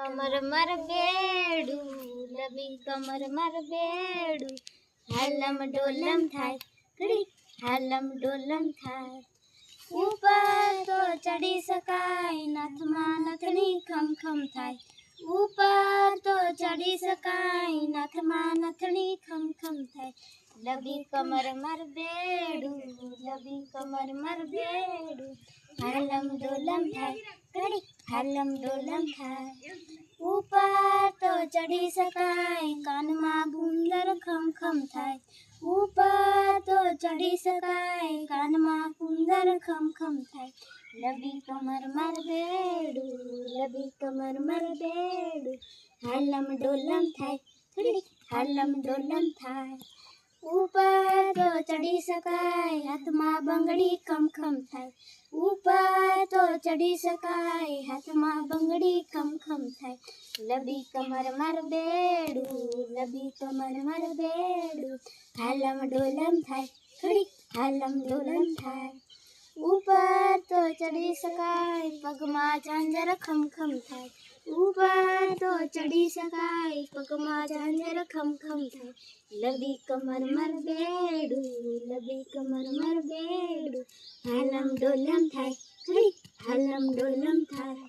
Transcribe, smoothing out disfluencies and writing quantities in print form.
કમર માર બેડું, લબી કમર માર બેડું, હાલમ ડોલમ થાય ઘડી હાલમ ડોલમ થાય. ઉપર તો ચડી શકાય, નાથમાં નથણી ખમખમ થાય. ઉપર તો ચડી શકાય, નાથમાં નથણી ખમખમ થાય. લબી કમર માર બેડું, લબી કમર માર બેડું, હાલમ ડોલમ થાય ઘડી હાલમ ડોલમ થાય. ઉપર તો ચડી શકાય, કાનમાં ગુંદર ખમખમ થાય. ઉપર તો ચડી શકાય, કાનમાં ગુંદર ખમખમ થાય. લબી કમર માર બેડું, લબી કમર માર બેડું, હાલમ ડોલમ થાય ઘડી હાલમ ડોલમ થાય. ઉપર તો ચડી શકાય, હાથમાં બંગડી ખમખમ થાય. ઉપર તો ચડી શકાય, હાથમાં બંગડી ખમખમ થાય. લબી કમર માર બેડું, લબી કમર માર બેડું, હાલમ ડોલમ થાય ઘડી હાલમ ડોલમ થાય. ઉપર તો ચડી શકાય, પગમાં ઝાંઝર ખમખમ થાય. ઉપર તો ચડી શકાય, પગમાં ઝાંઝર ખમખમ થાય. લબી કમર માર બેડું, લબી કમર માર બેડું, હાલમ ડોલમ થાય ઘડી હાલમ ડોલમ થાય.